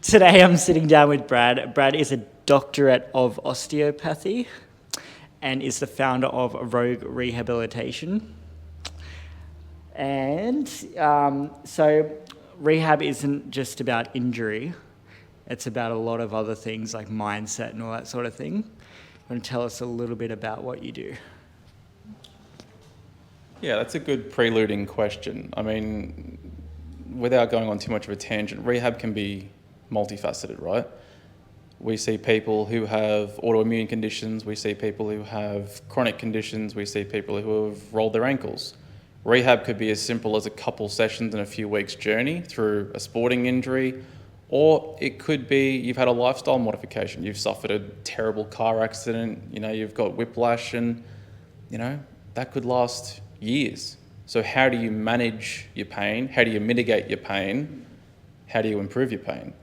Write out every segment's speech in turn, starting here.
Today I'm sitting down with Brad. Brad is a doctorate of osteopathy and is the founder of Rogue Rehabilitation. And so rehab isn't just about injury. It's about a lot of other things like mindset and all that sort of thing. You want to tell us a little bit about what you do? Yeah, that's a good preluding question. I mean, without going on too much of a tangent, rehab can be multifaceted, right? We see people who have autoimmune conditions, we see people who have chronic conditions, we see people who have rolled their ankles. Rehab could be as simple as a couple sessions and a few weeks journey through a sporting injury, or it could be you've had a lifestyle modification. You've suffered a terrible car accident, you've got whiplash, and that could last years. So how do you manage your pain? How do you mitigate your pain? How do you improve your pain?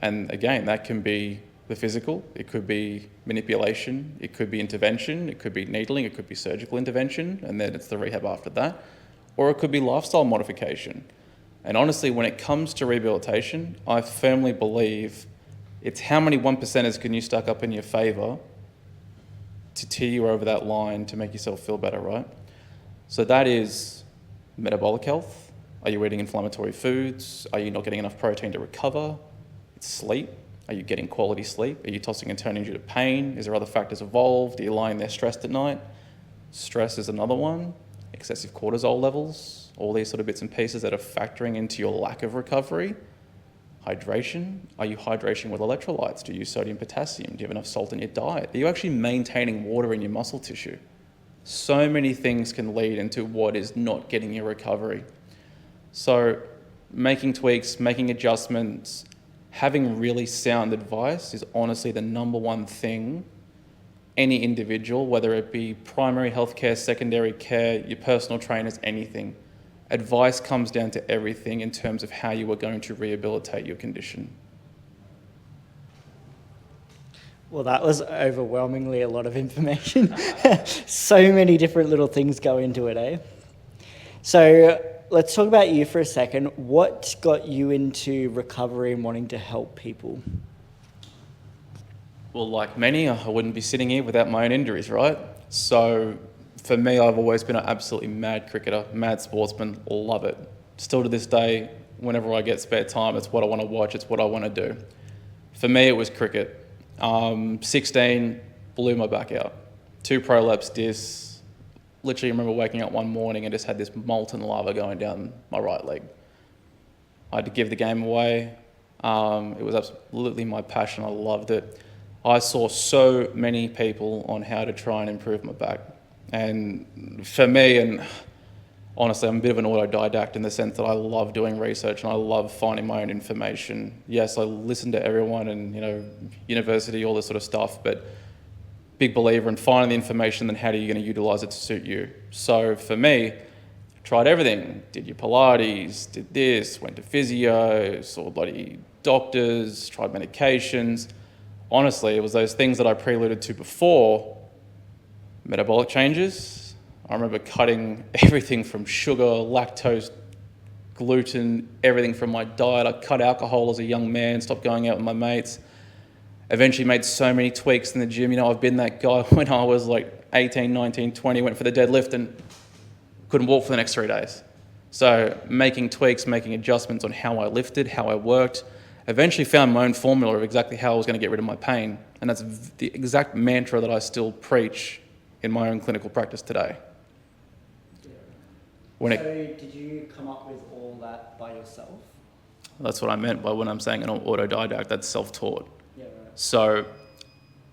And again, that can be the physical, it could be manipulation, it could be intervention, it could be needling, it could be surgical intervention, and then it's the rehab after that. Or it could be lifestyle modification. And honestly, when it comes to rehabilitation, I firmly believe it's how many 1%ers can you stack up in your favour to tear you over that line to make yourself feel better, right? So that is metabolic health. Are you eating inflammatory foods? Are you not getting enough protein to recover? It's sleep. Are you getting quality sleep? Are you tossing and turning due to pain? Is there other factors involved? Are you lying there stressed at night? Stress is another one. Excessive cortisol levels. All these sort of bits and pieces that are factoring into your lack of recovery. Hydration. Are you hydrating with electrolytes? Do you use sodium, potassium? Do you have enough salt in your diet? Are you actually maintaining water in your muscle tissue? So many things can lead into what is not getting your recovery. So making tweaks, making adjustments, having really sound advice is honestly the number one thing any individual, whether it be primary healthcare, secondary care, your personal trainers, anything. Advice comes down to everything in terms of how you are going to rehabilitate your condition. Well, that was overwhelmingly a lot of information. So many different little things go into it, eh? So let's talk about you for a second. What got you into recovery and wanting to help people? Well, like many, I wouldn't be sitting here without my own injuries, right? So for me, I've always been an absolutely mad cricketer, mad sportsman, love it. Still to this day, whenever I get spare time, it's what I want to watch, it's what I want to do. For me, it was cricket. 16, blew my back out. 2 prolapse discs. Literally remember waking up one morning and just had this molten lava going down my right leg. I had to give the game away. It was absolutely my passion. I loved it. I saw so many people on how to try and improve my back. And for me, and honestly, I'm a bit of an autodidact in the sense that I love doing research and I love finding my own information. Yes, I listen to everyone and, university, all this sort of stuff, but big believer in finding the information, then how are you going to utilize it to suit you? So for me, tried everything. Did your Pilates, did this, went to physio, saw bloody doctors, tried medications. Honestly, it was those things that I preluded to before. Metabolic changes. I remember cutting everything from sugar, lactose, gluten, everything from my diet. I cut alcohol as a young man, stopped going out with my mates. Eventually made so many tweaks in the gym. I've been that guy when I was like 18, 19, 20, went for the deadlift and couldn't walk for the next 3 days. So making tweaks, making adjustments on how I lifted, how I worked, eventually found my own formula of exactly how I was going to get rid of my pain. And that's the exact mantra that I still preach in my own clinical practice today. Did you come up with all that by yourself? That's what I meant by when I'm saying an autodidact, that's self-taught. Yeah, right. So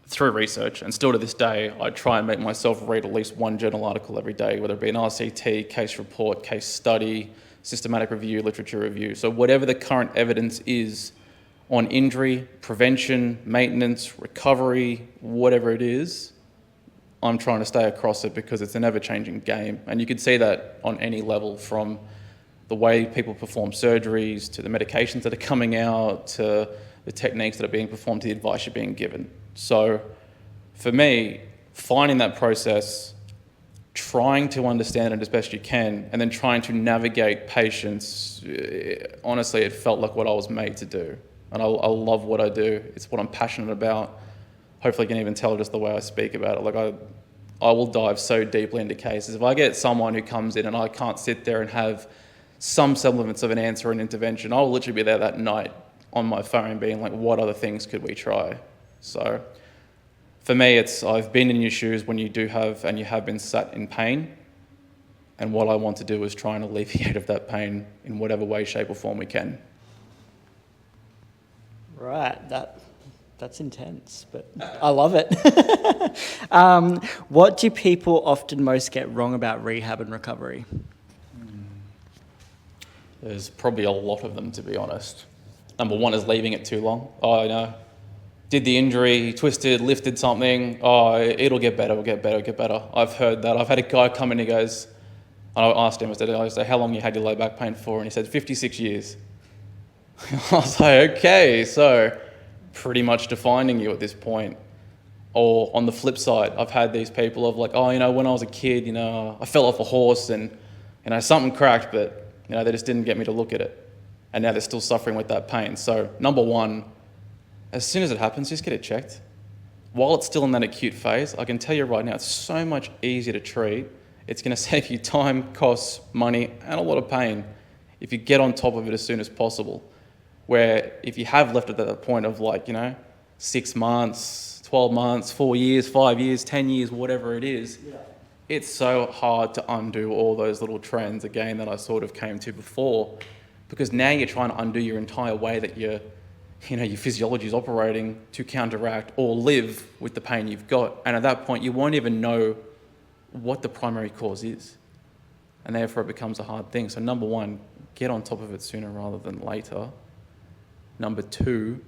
through research, and still to this day, I try and make myself read at least one journal article every day, whether it be an RCT, case report, case study, systematic review, literature review. So whatever the current evidence is on injury, prevention, maintenance, recovery, whatever it is, I'm trying to stay across it because it's an ever-changing game. And you can see that on any level, from the way people perform surgeries, to the medications that are coming out, to the techniques that are being performed, to the advice you're being given. So for me, finding that process, trying to understand it as best you can, and then trying to navigate patients, honestly, it felt like what I was made to do. And I love what I do. It's what I'm passionate about. Hopefully you can even tell just the way I speak about it. Like I will dive so deeply into cases. If I get someone who comes in and I can't sit there and have some semblance of an answer or an intervention, I'll literally be there that night on my phone being like, what other things could we try? So for me, I've been in your shoes when you do have, and you have been sat in pain. And what I want to do is try and alleviate of that pain in whatever way, shape or form we can. Right, that's intense, but I love it. What do people often most get wrong about rehab and recovery? There's probably a lot of them, to be honest. Number one is leaving it too long. Oh, I know. Did the injury, twisted, lifted something. Oh, it'll get better, it'll get better, it'll get better. I've heard that. I've had a guy come in, he goes, I asked him, I said, how long you had your low back pain for? And he said, 56 years. I was like, okay, so pretty much defining you at this point. Or on the flip side, I've had these people of like, oh, when I was a kid, I fell off a horse and, something cracked, but, they just didn't get me to look at it. And now they're still suffering with that pain. So number one, as soon as it happens, just get it checked. While it's still in that acute phase, I can tell you right now, it's so much easier to treat. It's going to save you time, costs, money, and a lot of pain if you get on top of it as soon as possible. Where if you have left it at that point of 6 months, 12 months, 4 years, 5 years, 10 years, whatever it is, it's so hard to undo all those little trends, again, that I sort of came to before, because now you're trying to undo your entire way that your physiology is operating to counteract or live with the pain you've got. And at that point, you won't even know what the primary cause is. And therefore, it becomes a hard thing. So number one, get on top of it sooner rather than later. Number two,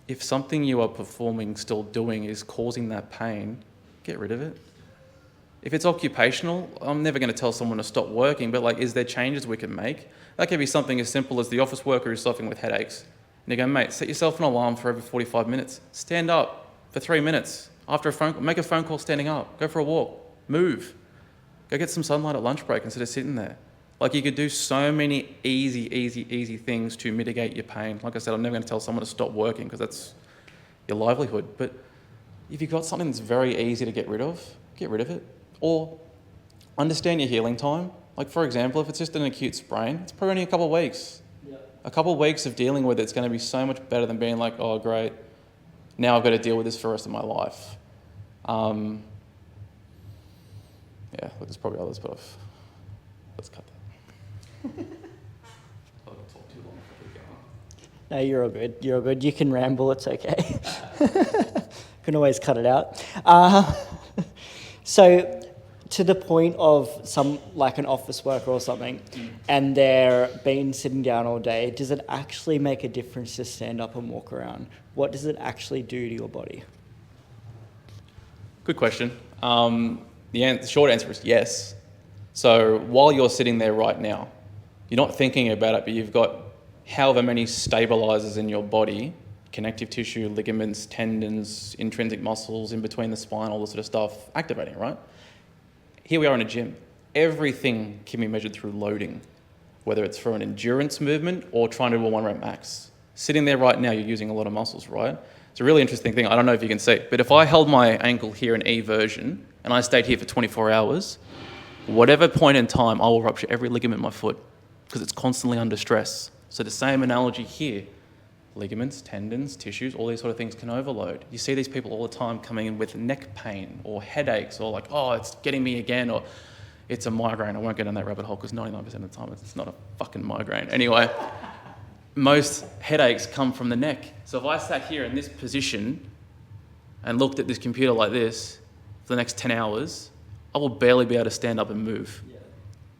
if something you are performing, still doing, is causing that pain, get rid of it. If it's occupational, I'm never going to tell someone to stop working, but is there changes we can make? That could be something as simple as the office worker who's suffering with headaches. And you go, mate, set yourself an alarm for every 45 minutes. Stand up for 3 minutes. After a phone call, make a phone call standing up. Go for a walk. Move. Go get some sunlight at lunch break instead of sitting there. You could do so many easy things to mitigate your pain. Like I said, I'm never going to tell someone to stop working because that's your livelihood. But if you've got something that's very easy to get rid of it. Or understand your healing time. For example, if it's just an acute sprain, it's probably only a couple of weeks. A couple of weeks of dealing with it's going to be so much better than being like, oh, great, now I've got to deal with this for the rest of my life. There's probably others, but let's cut that. I'll talk too long before we go on. No, you're all good. You're all good. You can ramble. It's okay. Can always cut it out. So, to the point of an office worker or something, and they're been sitting down all day, does it actually make a difference to stand up and walk around? What does it actually do to your body? Good question. The short answer is yes. So while you're sitting there right now, you're not thinking about it, but you've got however many stabilizers in your body, connective tissue, ligaments, tendons, intrinsic muscles, in between the spine, all this sort of stuff, activating, right? Here we are in a gym. Everything can be measured through loading, whether it's for an endurance movement or trying to do a 1 rep max. Sitting there right now, you're using a lot of muscles, right? It's a really interesting thing. I don't know if you can see, but if I held my ankle here in E version and I stayed here for 24 hours, whatever point in time, I will rupture every ligament in my foot because it's constantly under stress. So the same analogy here, ligaments, tendons, tissues, all these sort of things can overload. You see these people all the time coming in with neck pain or headaches or oh, it's getting me again, or it's a migraine. I won't get down that rabbit hole because 99% of the time it's not a fucking migraine. Anyway, most headaches come from the neck. So if I sat here in this position and looked at this computer like this for the next 10 hours, I will barely be able to stand up and move. Yeah.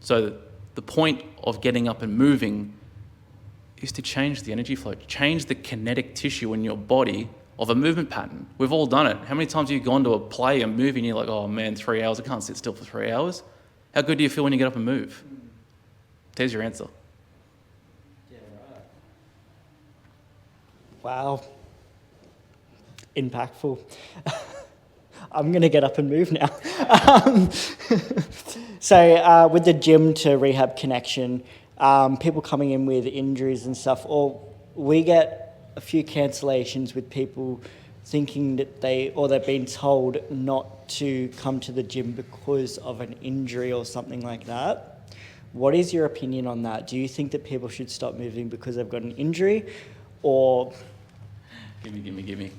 So the point of getting up and moving is to change the energy flow, change the kinetic tissue in your body of a movement pattern. We've all done it. How many times have you gone to a play, a movie, and you're like, oh man, 3 hours, I can't sit still for 3 hours. How good do you feel when you get up and move? There's your answer. Yeah, right. Wow. Impactful. I'm going to get up and move now. So with the gym to rehab connection, people coming in with injuries and stuff, or we get a few cancellations with people thinking that they've been told not to come to the gym because of an injury or something like that. What is your opinion on that? Do you think that people should stop moving because they've got an injury, or? Gimme.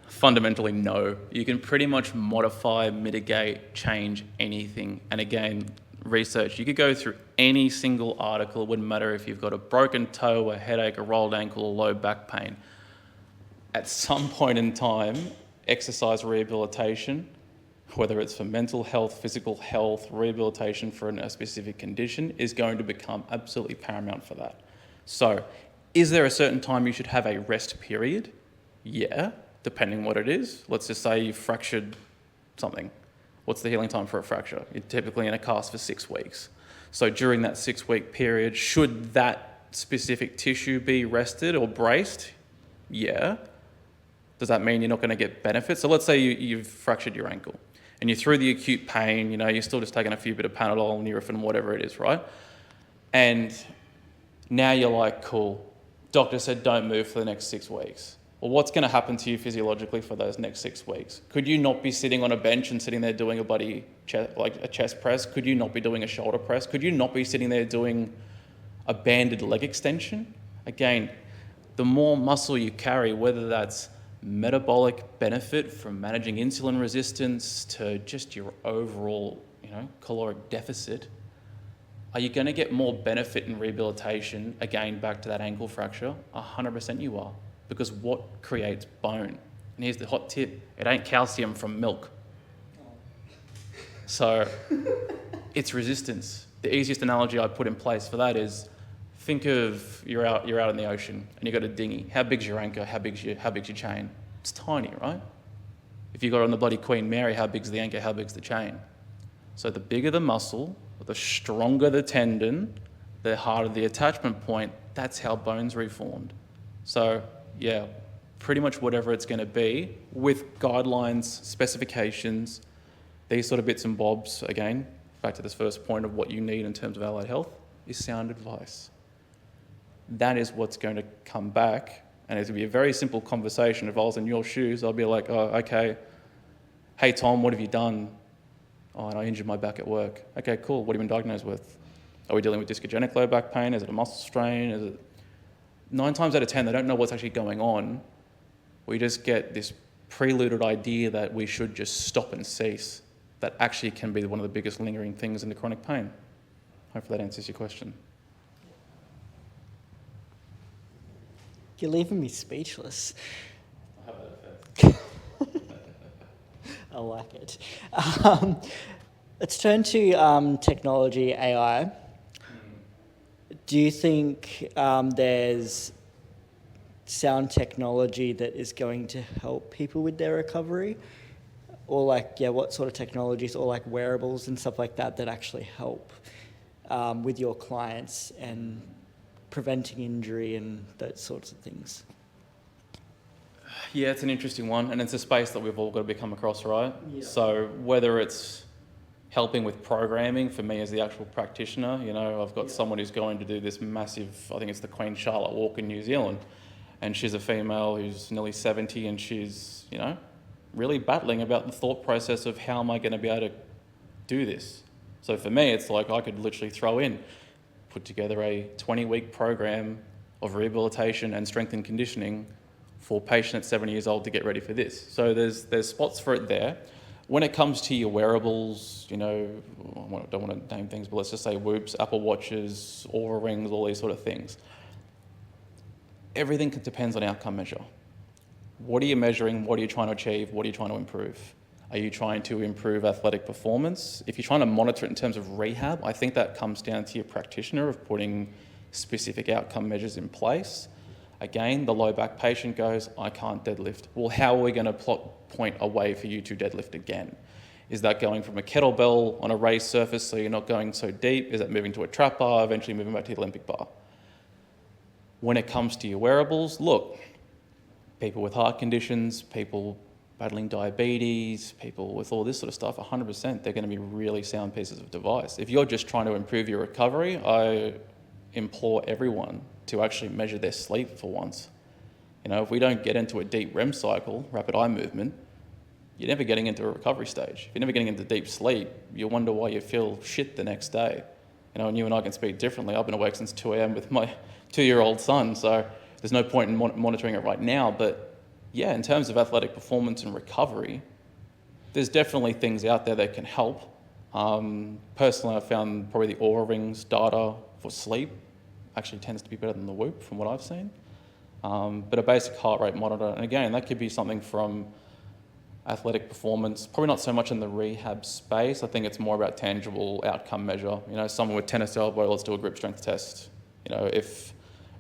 Fundamentally, no. You can pretty much modify, mitigate, change anything. And again, research, you could go through any single article. It wouldn't matter if you've got a broken toe, a headache, a rolled ankle, or low back pain. At some point in time, exercise rehabilitation, whether it's for mental health, physical health, rehabilitation for a specific condition, is going to become absolutely paramount for that. So, is there a certain time you should have a rest period? Yeah, depending what it is. Let's just say you fractured something. What's the healing time for a fracture? You're typically in a cast for 6 weeks. So during that 6-week period, should that specific tissue be rested or braced? Yeah. Does that mean you're not going to get benefits? So let's say you've fractured your ankle and you're through the acute pain, you're still just taking a few bit of Panadol, Nurofen, whatever it is, right? And now you're like, cool, doctor said don't move for the next 6 weeks. Well, what's going to happen to you physiologically for those next 6 weeks? Could you not be sitting on a bench and sitting there doing a chest press? Could you not be doing a shoulder press? Could you not be sitting there doing a banded leg extension? Again, the more muscle you carry, whether that's metabolic benefit from managing insulin resistance to just your overall, caloric deficit, are you going to get more benefit in rehabilitation? Again, back to that ankle fracture, 100% you are. Because what creates bone? And here's the hot tip, it ain't calcium from milk. So it's resistance. The easiest analogy I put in place for that is, think of you're out in the ocean and you've got a dinghy. How big's your anchor? How big's your chain? It's tiny, right? If you got on the bloody Queen Mary, how big's the anchor? How big's the chain? So the bigger the muscle, the stronger the tendon, the harder the attachment point, that's how bone's reformed. So yeah, pretty much whatever it's going to be with guidelines, specifications, these sort of bits and bobs, again, back to this first point of what you need in terms of allied health, is sound advice. That is what's going to come back, and it's going to be a very simple conversation. If I was in your shoes, I'll be like, oh, okay, hey Tom, what have you done? Oh, and I injured my back at work. Okay, cool, what have you been diagnosed with? Are we dealing with discogenic low back pain? Is it a muscle strain? Is it 9 times out of 10, they don't know what's actually going on. We just get this preluded idea that we should just stop and cease. That actually can be one of the biggest lingering things in the chronic pain. Hopefully that answers your question. You're leaving me speechless. I have that effect. I like it. Let's turn to technology, AI. Do you think there's sound technology that is going to help people with their recovery? Or what sort of technologies, or wearables and stuff like that actually help with your clients and preventing injury and those sorts of things? Yeah, it's an interesting one, and it's a space that we've all got to be come across, right? Yeah. So whether it's helping with programming for me as the actual practitioner, I've got someone who's going to do this massive, I think it's the Queen Charlotte Walk in New Zealand, and she's a female who's nearly 70, and she's, really battling about the thought process of how am I going to be able to do this. So for me, it's like I could literally put together a 20-week program of rehabilitation and strength and conditioning for a patient at 70 years old to get ready for this. So there's spots for it there. When it comes to your wearables, I don't want to name things, but let's just say Whoops, Apple Watches, Oura Rings, all these sort of things. Everything depends on outcome measure. What are you measuring? What are you trying to achieve? What are you trying to improve? Are you trying to improve athletic performance? If you're trying to monitor it in terms of rehab, I think that comes down to your practitioner of putting specific outcome measures in place. Again, the low back patient goes, I can't deadlift. Well, how are we going to point a way for you to deadlift again? Is that going from a kettlebell on a raised surface so you're not going so deep? Is that moving to a trap bar, eventually moving back to the Olympic bar? When it comes to your wearables, look, people with heart conditions, people battling diabetes, people with all this sort of stuff, 100%, they're going to be really sound pieces of device. If you're just trying to improve your recovery, I implore everyone to actually measure their sleep for once. If we don't get into a deep REM cycle, rapid eye movement, you're never getting into a recovery stage. If you're never getting into deep sleep, you wonder why you feel shit the next day. And you and I can speak differently. I've been awake since 2 a.m. with my 2-year-old son, so there's no point in monitoring it right now. But yeah, in terms of athletic performance and recovery, there's definitely things out there that can help. Personally, I found probably the Oura Rings data for sleep actually tends to be better than the Whoop from what I've seen. But a basic heart rate monitor, and again, that could be something from athletic performance, probably not so much in the rehab space. I think it's more about tangible outcome measure. Someone with tennis elbow, let's do a grip strength test. If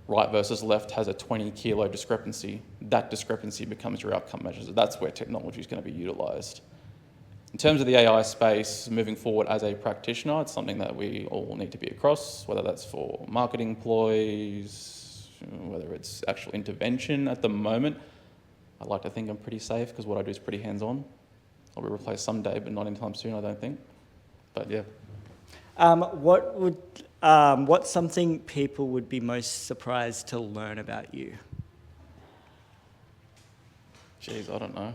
right versus left has a 20 kilo discrepancy, that discrepancy becomes your outcome measure. So that's where technology is going to be utilised. In terms of the AI space, moving forward as a practitioner, it's something that we all need to be across, whether that's for marketing employees, whether it's actual intervention at the moment. I like to think I'm pretty safe because what I do is pretty hands-on. I'll be replaced someday, but not anytime soon, I don't think. But yeah. What's something people would be most surprised to learn about you? Jeez, I don't know.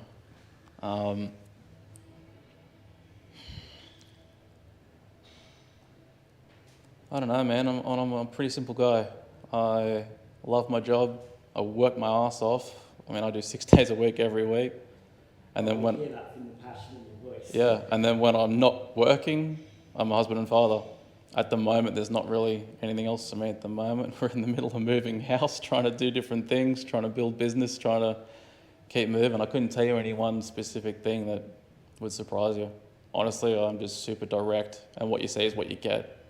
I don't know, man. I'm a pretty simple guy. I love my job. I work my ass off. I do 6 days a week every week. And then hear that from the passion in your voice. Yeah, and then when I'm not working, I'm a husband and father. At the moment, there's not really anything else to me at the moment. We're in the middle of moving house, trying to do different things, trying to build business, trying to keep moving. I couldn't tell you any one specific thing that would surprise you. Honestly, I'm just super direct, and what you see is what you get.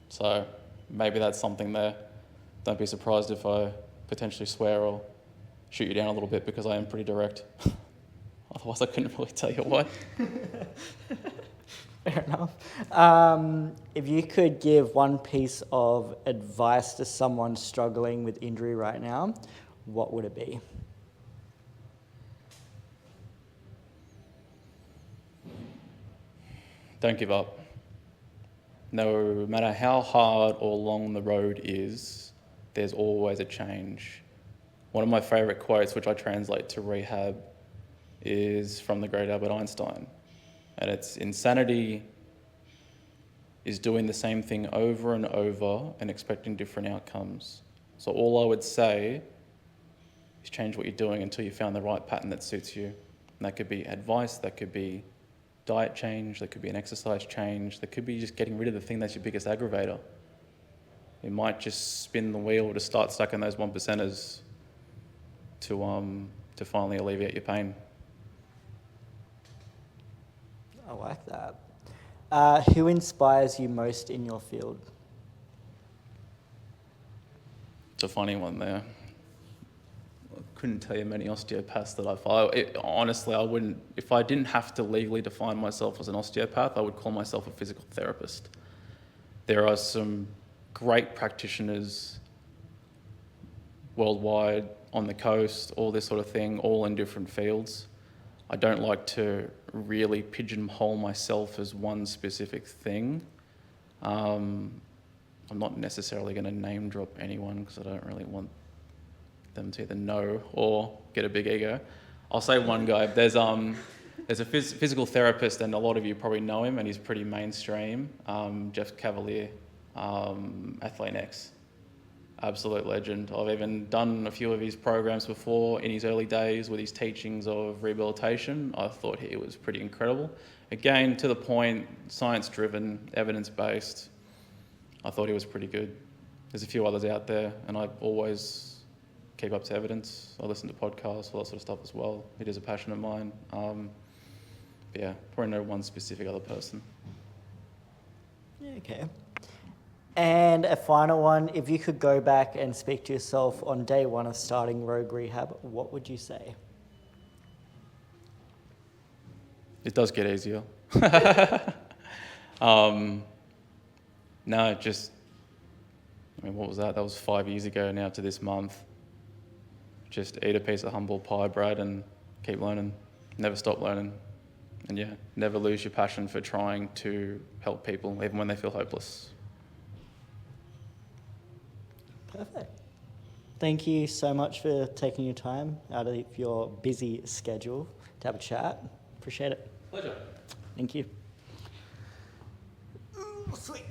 So maybe that's something there. Don't be surprised if I potentially swear or shoot you down a little bit because I am pretty direct. Otherwise, I couldn't really tell you why. Fair enough. If you could give one piece of advice to someone struggling with injury right now, what would it be? Don't give up. No matter how hard or long the road is, there's always a change. One of my favourite quotes, which I translate to rehab, is from the great Albert Einstein. And it's, insanity is doing the same thing over and over and expecting different outcomes. So all I would say is change what you're doing until you found the right pattern that suits you. And that could be advice, that could be diet change, that could be an exercise change, that could be just getting rid of the thing that's your biggest aggravator. It might just spin the wheel to start stacking those 1%ers to finally alleviate your pain. I like that. Who inspires you most in your field? It's a funny one there. I couldn't tell you many osteopaths that I follow. Honestly, I wouldn't. If I didn't have to legally define myself as an osteopath, I would call myself a physical therapist. There are some great practitioners worldwide, on the coast, all this sort of thing, all in different fields. I don't like to really pigeonhole myself as one specific thing. I'm not necessarily going to name drop anyone because I don't really want them to either know or get a big ego. I'll say one guy. There's a physical therapist, and a lot of you probably know him, and he's pretty mainstream. Jeff Cavalier, Athlete X. Absolute legend. I've even done a few of his programs before in his early days with his teachings of rehabilitation. I thought he was pretty incredible. Again, to the point, science-driven, evidence-based. I thought he was pretty good. There's a few others out there, and I always keep up to evidence. I listen to podcasts, all that sort of stuff as well. It is a passion of mine. But yeah, probably no one specific other person. Yeah, okay. And a final one, if you could go back and speak to yourself on day one of starting Rogue Rehab, what would you say? It does get easier. No, just, what was that? That was 5 years ago now to this month. Just eat a piece of humble pie, Brad, and keep learning. Never stop learning. And yeah, never lose your passion for trying to help people, even when they feel hopeless. Perfect. Thank you so much for taking your time out of your busy schedule to have a chat. Appreciate it. Pleasure. Thank you. Ooh, sweet.